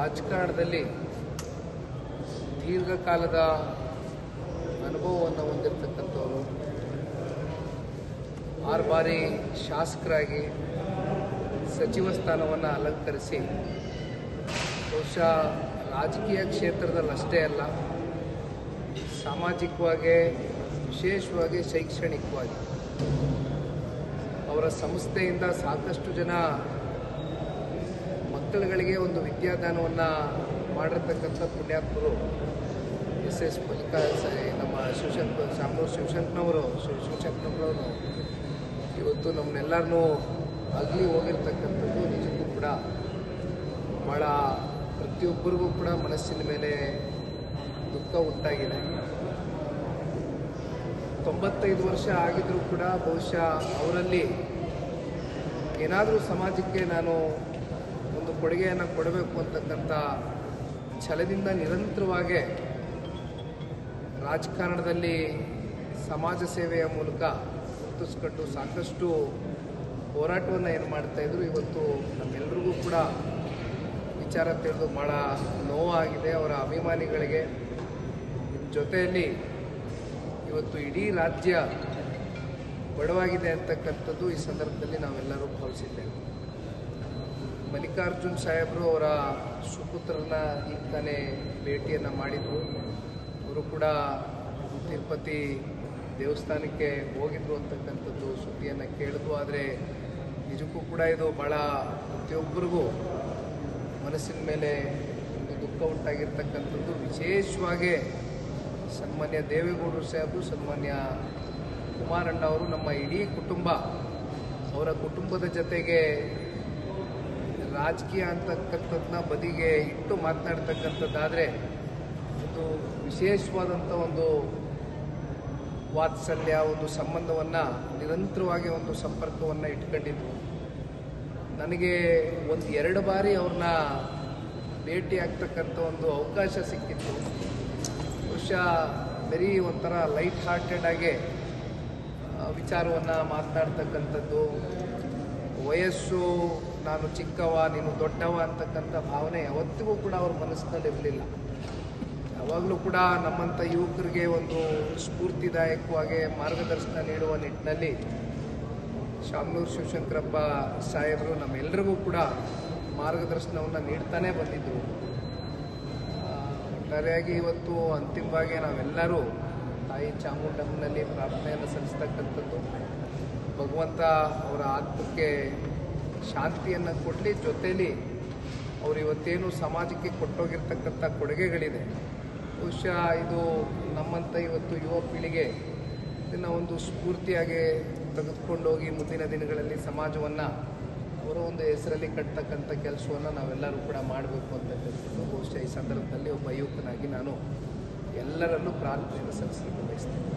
ರಾಜಕಾರಣದಲ್ಲಿ ದೀರ್ಘಕಾಲದ ಅನುಭವವನ್ನು ಹೊಂದಿರತಕ್ಕಂಥವರು, 6 ಬಾರಿ ಶಾಸಕರಾಗಿ ಸಚಿವ ಸ್ಥಾನವನ್ನು ಅಲಂಕರಿಸಿ ಬಹುಶಃ ರಾಜಕೀಯ ಕ್ಷೇತ್ರದಲ್ಲಷ್ಟೇ ಅಲ್ಲ, ಸಾಮಾಜಿಕವಾಗಿ, ವಿಶೇಷವಾಗಿ ಶೈಕ್ಷಣಿಕವಾಗಿ ಅವರ ಸಂಸ್ಥೆಯಿಂದ ಸಾಕಷ್ಟು ಜನ ಮಕ್ಕಳುಗಳಿಗೆ ಒಂದು ವಿದ್ಯಾದಾನವನ್ನು ಮಾಡಿರ್ತಕ್ಕಂಥ ಪುಣ್ಯಾತ್ಮರು ಎಸ್ ಮಲ್ಲಿಕಾ ನಮ್ಮ ಶಾಮನೂರು ಶಿವಶಂಕರನವರು ಇವತ್ತು ನಮ್ಮನ್ನೆಲ್ಲರನ್ನೂ ಅಗಲಿ ಹೋಗಿರ್ತಕ್ಕಂಥದ್ದು ನಿಜಕ್ಕೂ ಕೂಡ ಭಾಳ ಪ್ರತಿಯೊಬ್ಬರಿಗೂ ಕೂಡ ಮನಸ್ಸಿನ ಮೇಲೆ ದುಃಖ ಉಂಟಾಗಿದೆ. 95 ವರ್ಷ ಆಗಿದ್ರೂ ಕೂಡ ಬಹುಶಃ ಅವರಲ್ಲಿ ಏನಾದರೂ ಸಮಾಜಕ್ಕೆ ನಾನು ಒಂದು ಕೊಡುಗೆಯನ್ನು ಕೊಡಬೇಕು ಅಂತಕ್ಕಂಥ ಛಲದಿಂದ ನಿರಂತರವಾಗಿ ರಾಜಕಾರಣದಲ್ಲಿ ಸಮಾಜ ಸೇವೆಯ ಮೂಲಕ ಗುರುತಿಸ್ಕೊಂಡು ಸಾಕಷ್ಟು ಹೋರಾಟವನ್ನು ಏನು ಮಾಡ್ತಾಯಿದ್ರು. ಇವತ್ತು ನಮ್ಮೆಲ್ಲರಿಗೂ ಕೂಡ ವಿಚಾರ ತಿಳಿದು ಭಾಳ ನೋವಾಗಿದೆ. ಅವರ ಅಭಿಮಾನಿಗಳಿಗೆ ಜೊತೆಯಲ್ಲಿ ಇವತ್ತು ಇಡೀ ರಾಜ್ಯ ಬಡವಾಗಿದೆ ಅಂತಕ್ಕಂಥದ್ದು ಈ ಸಂದರ್ಭದಲ್ಲಿ ನಾವೆಲ್ಲರೂ ಭಾವಿಸಿದ್ದೇವೆ. ಮಲ್ಲಿಕಾರ್ಜುನ್ ಸಾಹೇಬರು ಅವರ ಸುಪುತ್ರರನ್ನ ಈಗ ತಾನೇ ಭೇಟಿಯನ್ನು ಮಾಡಿದರು. ಅವರು ಕೂಡ ತಿರುಪತಿ ದೇವಸ್ಥಾನಕ್ಕೆ ಹೋಗಿದ್ರು ಅಂತಕ್ಕಂಥದ್ದು ಸುದ್ದಿಯನ್ನು ಕೇಳಿದ್ವು. ಆದರೆ ನಿಜಕ್ಕೂ ಕೂಡ ಇದು ಭಾಳ ಪ್ರತಿಯೊಬ್ಬರಿಗೂ ಮನಸ್ಸಿನ ಮೇಲೆ ಒಂದು ದುಃಖ ಉಂಟಾಗಿರ್ತಕ್ಕಂಥದ್ದು. ವಿಶೇಷವಾಗಿ ಸನ್ಮಾನ್ಯ ದೇವೇಗೌಡರು ಸಾಹೇಬರು, ಸನ್ಮಾನ್ಯ ಕುಮಾರಣ್ಣ ಅವರು, ನಮ್ಮ ಇಡೀ ಕುಟುಂಬ, ಅವರ ಕುಟುಂಬದ ಜೊತೆಗೆ ರಾಜಕೀಯ ಅಂತಕ್ಕಂಥದ್ದನ್ನ ಬದಿಗೆ ಇಟ್ಟು ಮಾತನಾಡ್ತಕ್ಕಂಥದ್ದಾದರೆ ಒಂದು ವಿಶೇಷವಾದಂಥ ಒಂದು ವಾತ್ಸಲ್ಯ, ಒಂದು ಸಂಬಂಧವನ್ನು ನಿರಂತರವಾಗಿ ಒಂದು ಸಂಪರ್ಕವನ್ನು ಇಟ್ಕೊಂಡಿದ್ರು. ನನಗೆ 1-2 ಬಾರಿ ಅವ್ರನ್ನ ಭೇಟಿ ಆಗ್ತಕ್ಕಂಥ ಒಂದು ಅವಕಾಶ ಸಿಕ್ಕಿತ್ತು. ಬಹುಶಃ ಬರೀ ಒಂಥರ ಲೈಟ್ ಹಾರ್ಟೆಡ್ ಆಗಿ ವಿಚಾರವನ್ನು ಮಾತನಾಡ್ತಕ್ಕಂಥದ್ದು, ವಯಸ್ಸು ನಾನು ಚಿಕ್ಕವ ನೀನು ದೊಡ್ಡವ ಅಂತಕ್ಕಂಥ ಭಾವನೆ ಯಾವತ್ತಿಗೂ ಕೂಡ ಅವ್ರ ಮನಸ್ಸಿನಲ್ಲಿ ಇರಲಿಲ್ಲ. ಯಾವಾಗಲೂ ಕೂಡ ನಮ್ಮಂಥ ಯುವಕರಿಗೆ ಒಂದು ಸ್ಫೂರ್ತಿದಾಯಕವಾಗಿ ಮಾರ್ಗದರ್ಶನ ನೀಡುವ ನಿಟ್ಟಿನಲ್ಲಿ ಶಾಮನೂರು ಶಿವಶಂಕರಪ್ಪ ಸಾಹೇಬರು ನಮ್ಮೆಲ್ಲರಿಗೂ ಕೂಡ ಮಾರ್ಗದರ್ಶನವನ್ನು ನೀಡ್ತಾನೆ ಬಂದಿದ್ದರು. ಒಟ್ಟಾರೆಯಾಗಿ ಇವತ್ತು ಅಂತಿಮವಾಗಿ ನಾವೆಲ್ಲರೂ ತಾಯಿ ಚಾಮುಂಡಮ್ಮನಲ್ಲಿ ಪ್ರಾರ್ಥನೆಯನ್ನು ಸಲ್ಲಿಸ್ತಕ್ಕಂಥದ್ದು, ಭಗವಂತ ಅವರ ಆತ್ಮಕ್ಕೆ ಶಾಂತಿಯನ್ನು ಕೊಡಲಿ. ಜೊತೆಯಲ್ಲಿ ಅವರು ಇವತ್ತೇನು ಸಮಾಜಕ್ಕೆ ಕೊಟ್ಟೋಗಿರ್ತಕ್ಕಂಥ ಕೊಡುಗೆಗಳಿದೆ, ಬಹುಶಃ ಇದು ನಮ್ಮಂಥ ಇವತ್ತು ಯುವ ಪೀಳಿಗೆ ಇದನ್ನು ಒಂದು ಸ್ಫೂರ್ತಿಯಾಗಿ ತೆಗೆದುಕೊಂಡೋಗಿ ಮುಂದಿನ ದಿನಗಳಲ್ಲಿ ಸಮಾಜವನ್ನು ಅವರ ಒಂದು ಹೆಸರಲ್ಲಿ ಕಟ್ತಕ್ಕಂಥ ಕೆಲಸವನ್ನು ನಾವೆಲ್ಲರೂ ಕೂಡ ಮಾಡಬೇಕು ಅಂತಕ್ಕಂಥದ್ದು ಬಹುಶಃ ಈ ಸಂದರ್ಭದಲ್ಲಿ ಒಬ್ಬ ಯುವಕನಾಗಿ ನಾನು ಎಲ್ಲರಲ್ಲೂ ಪ್ರಾರ್ಥನೆಯನ್ನು ಸಲ್ಲಿಸಲಿಕ್ಕೆ ಬಯಸ್ತೇನೆ.